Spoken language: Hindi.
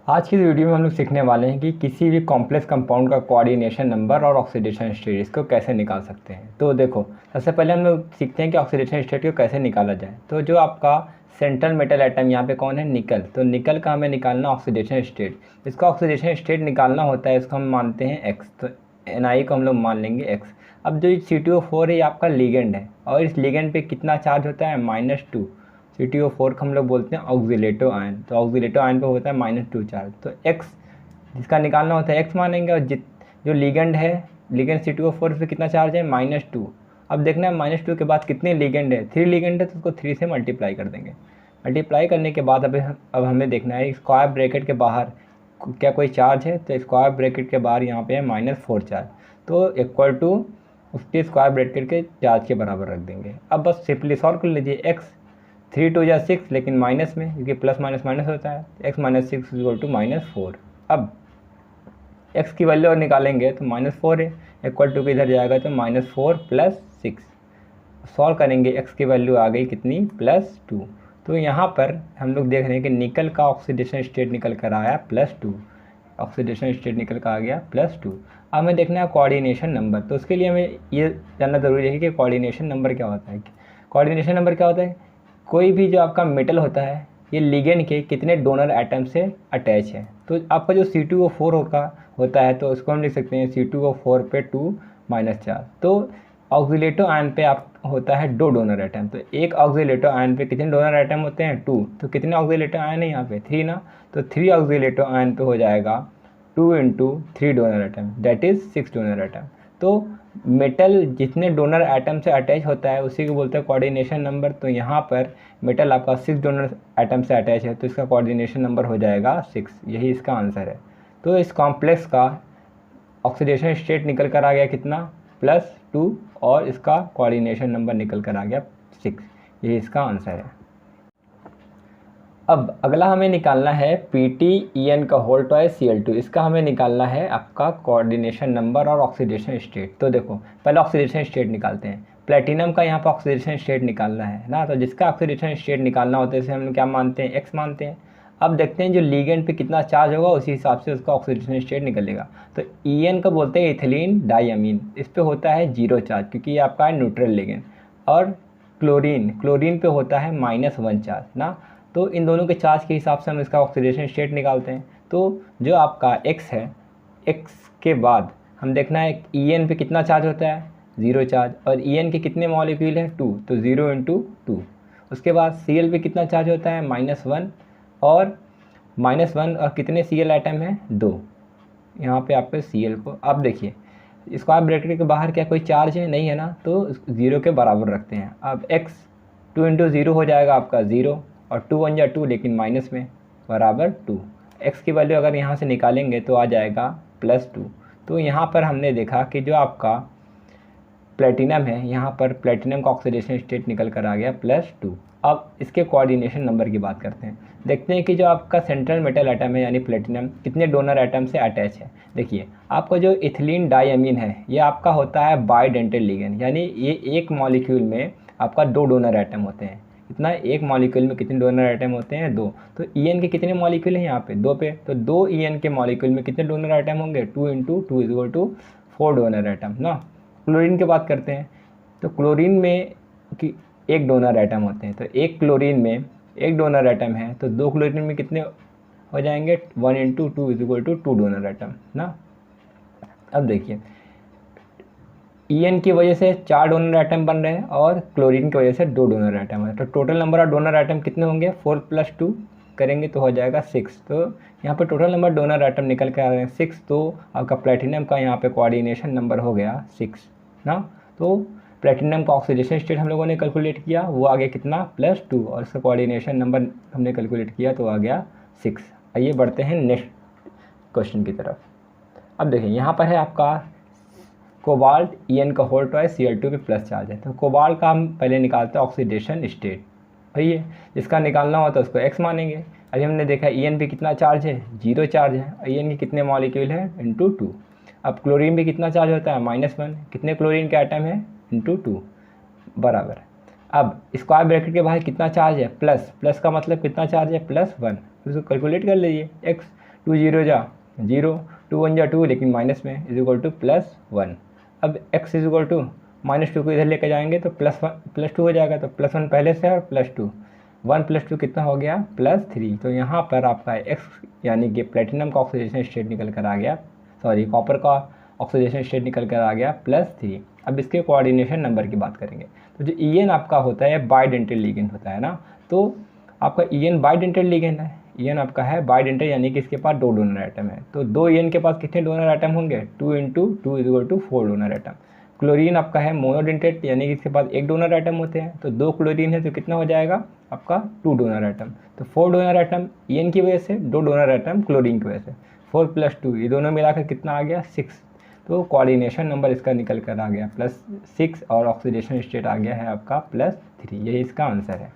आज की वीडियो में हम लोग सीखने वाले हैं कि किसी भी कॉम्प्लेक्स कंपाउंड का कोऑर्डिनेशन नंबर और ऑक्सीडेशन स्टेट इसको कैसे निकाल सकते हैं। तो देखो, सबसे पहले हम लोग सीखते हैं कि ऑक्सीडेशन स्टेट को कैसे निकाला जाए। तो जो आपका सेंट्रल मेटल एटम यहाँ पे कौन है, निकल। तो निकल का हमें निकालना ऑक्सीडेशन स्टेट। इसका ऑक्सीडेशन स्टेट निकालना होता है, इसको हम मानते हैं एक्स। तो Ni को हम लोग मान लेंगे एक्स। अब जो C2O4 है ये आपका लिगेंड है और इस लिगेंड पे कितना चार्ज होता है, -2। C2O4 को हम लोग बोलते हैं ऑक्सीलेटो आयन। तो ऑक्सीलेटो आयन पे होता है -2 चार्ज। तो x जिसका निकालना होता है x मानेंगे और जो लिगेंड है, लिगेंड C2O4 पे कितना चार्ज है, -2। अब देखना है -2 के बाद कितने लिगेंड है, 3 लिगेंड है तो उसको 3 से मल्टीप्लाई कर देंगे। मल्टीप्लाई करने के बाद अब हमें देखना है स्क्वायर ब्रैकेट के बाहर क्या कोई चार्ज है। तो स्क्वायर ब्रैकेट के बाहर यहाँ पे है -4 चार्ज। तो इक्वल टू उसके स्क्वायर ब्रैकेट के चार्ज के बराबर रख देंगे। अब बस सिंपली सॉल्व कर लीजिए। x 3 2 या 6, लेकिन माइनस में, क्योंकि प्लस माइनस माइनस होता है। x -6 equal to -4। अब x की वैल्यू और निकालेंगे तो -4 है, इक्वल टू किधर जाएगा तो -4 + 6। सॉल्व करेंगे, x की वैल्यू आ गई कितनी, +2। तो यहाँ पर हम लोग देख रहे हैं कि निकल का ऑक्सीडेशन स्टेट निकल कर आया +2। ऑक्सीडेशन स्टेट निकल कर आ गया +2। अब हमें देखना है कोऑर्डिनेशन नंबर। तो उसके लिए हमें ये जानना ज़रूरी है कि कोऑर्डिनेशन नंबर क्या होता है। कोऑर्डिनेशन नंबर क्या होता है, कोई भी जो आपका मेटल होता है ये लिगेंड के कितने डोनर एटम से अटैच है। तो आपका जो C2O4 होता है तो उसको हम लिख सकते हैं C2O4 पे 2 -4। तो ऑक्सीलेटो आयन पे आप होता है 2 डोनर एटम। तो एक ऑक्सीलेटो आयन पे कितने डोनर एटम होते हैं, 2। तो कितने ऑक्सीलेटो आयन है यहाँ पे, 3 ना। तो 3 ऑक्सीलेटो आयन पे हो जाएगा 2 × 3 donor atom, that is 6 donor atom. तो मेटल जितने डोनर एटम से अटैच होता है उसी को बोलते हैं कोऑर्डिनेशन नंबर। तो यहाँ पर मेटल आपका 6 डोनर एटम से अटैच है तो इसका कोऑर्डिनेशन नंबर हो जाएगा 6। यही इसका आंसर है। तो इस कॉम्प्लेक्स का ऑक्सीडेशन स्टेट निकल कर आ गया कितना, +2, और इसका कोऑर्डिनेशन नंबर निकल कर आ गया 6। यही इसका आंसर है। अब अगला हमें निकालना है PtEn का होल ट्वाइस Cl2। इसका हमें निकालना है आपका कोऑर्डिनेशन नंबर और ऑक्सीडेशन स्टेट। तो देखो, पहले ऑक्सीडेशन स्टेट निकालते हैं। प्लेटिनम का यहाँ पर ऑक्सीडेशन स्टेट निकालना है ना। तो जिसका ऑक्सीडेशन स्टेट निकालना होता है इसे हम क्या मानते हैं, x मानते हैं। अब देखते हैं जो लिगेंड पे कितना चार्ज होगा उसी हिसाब से उसका ऑक्सीडेशन स्टेट निकलेगा। तो EN को बोलते हैं इथिलीन डाइअमीन। इस पे होता है 0 चार्ज क्योंकि ये आपका है न्यूट्रल लिगेंड। और क्लोरीन पे होता है -1 चार्ज ना। तो इन दोनों के चार्ज के हिसाब से हम इसका ऑक्सीडेशन स्टेट निकालते हैं। तो जो आपका x है, x के बाद हम देखना है EN पे कितना चार्ज होता है, 0 चार्ज। और EN के कितने मॉलिक्यूल है, 2। तो 0 × 2। उसके बाद Cl पे कितना चार्ज होता है, -1। और -1 और कितने Cl आइटम है, 2। यहाँ पे आपके Cl को अब देखिए स्क्वायर ब्रैकेट के बाहर क्या कोई चार्ज है, नहीं है ना। तो 0 के बराबर रखते हैं। अब x 2 × 0 हो जाएगा आपका 0, और 2 1 या 2, लेकिन माइनस में, बराबर 2। x की वैल्यू अगर यहाँ से निकालेंगे तो आ जाएगा +2। तो यहाँ पर हमने देखा कि जो आपका प्लेटिनम है, यहाँ पर प्लेटिनम का ऑक्सीडेशन स्टेट निकल कर आ गया +2। अब इसके कोऑर्डिनेशन नंबर की बात करते हैं। देखते हैं कि जो आपका सेंट्रल मेटल एटम है यानी प्लेटिनम कितने डोनर एटम से अटैच है। देखिए, आपका जो इथिलीन डाइअमीन है ये आपका होता है बाइडेंटल लिगेंड, यानी ये एक मॉलिक्यूल में आपका 2 डोनर एटम होते हैं। इतना एक मॉलिक्यूल में कितने डोनर एटम होते हैं, 2। तो EN के कितने मॉलिक्यूल हैं यहाँ पे, 2 पे। तो 2 EN के मॉलिक्यूल में कितने डोनर एटम होंगे, 2 × 2 = 4 डोनर एटम ना। क्लोरीन की बात करते हैं। तो क्लोरीन में कि एक डोनर एटम होते हैं। तो एक क्लोरीन में एक डोनर एटम है तो 2 क्लोरीन में कितने हो जाएंगे, 1 × 2 = 2 डोनर एटम ना। अब देखिए EN की वजह से 4 डोनर एटम बन रहे हैं और क्लोरीन की वजह से 2 डोनर एटम है। तो total number of donor atom कितने होंगे, 4 + 2 करेंगे तो हो जाएगा 6। तो यहाँ पे टोटल नंबर डोनर एटम निकल के आ रहे हैं 6। तो आपका प्लेटिनम का यहाँ पे कोऑर्डिनेशन नंबर हो गया 6 ना। तो प्लेटिनम का ऑक्सीडेशन स्टेट हम लोगों ने कैलकुलेट किया, वो आ गया कितना, +2। और इसका कोऑर्डिनेशन नंबर हमने कैलकुलेट किया तो आ गया 6। आइए बढ़ते हैं नेक्स्ट क्वेश्चन की तरफ। अब देखिए यहाँ पर है आपका कोबाल्ट EN का होल ट्वाइस Cl2 पे प्लस चार्ज है। तो कोबाल्ट का हम पहले निकालते हैं ऑक्सीडेशन स्टेट। वही है जिसका निकालना होता है उसको x मानेंगे। अभी हमने देखा EN पे कितना चार्ज है, 0 चार्ज है। EN के कितने मॉलिक्यूल है, × 2। अब क्लोरीन पे कितना चार्ज होता है, -1। कितने क्लोरीन के आइटम है, × 2 बराबर। अब स्क्वायर ब्रैकेट के बाहर कितना चार्ज है, प्लस का मतलब कितना चार्ज है, +1। उसको कैलकुलेट कर लीजिए। x 2 जीरो जा 0, 2 1 जा 2 लेकिन माइनस में इज इक्वल टू +1। अब x इज इक्वल टू -2 को इधर लेकर जाएंगे तो +2 हो जाएगा, तो +1 पहले से और +2, 1 + 2 कितना हो गया +3। तो यहाँ पर आपका x यानी कि प्लेटिनम का ऑक्सीडेशन स्टेट निकल कर आ गया, सॉरी कॉपर का ऑक्सीडेशन स्टेट निकल कर आ गया +3। अब इसके कोऑर्डिनेशन नंबर की बात करेंगे तो जो En आपका होता है बाइडेंटल लिगेंड होता है ना, तो आपका En बाइडेंटल लिगेंड है। En आपका है बाइडेंटल यानी कि इसके पास 2 डोनर एटम है, तो 2 En के पास कितने डोनर एटम होंगे 2 × 2 = 4 डोनर एटम। क्लोरीन आपका है मोनोडेंटेट यानी कि इसके पास 1 डोनर एटम होते हैं, तो 2 क्लोरीन है तो कितना हो जाएगा आपका 2 डोनर एटम। तो 4 डोनर एटम En की वजह से, 2 डोनर एटम क्लोरीन की वजह से, 4 + 2 ये दोनों मिलाकर कितना आ गया 6। तो कोऑर्डिनेशन नंबर इसका निकल कर आ गया +6 और ऑक्सीडेशन स्टेट आ गया है आपका +3। यही इसका आंसर है।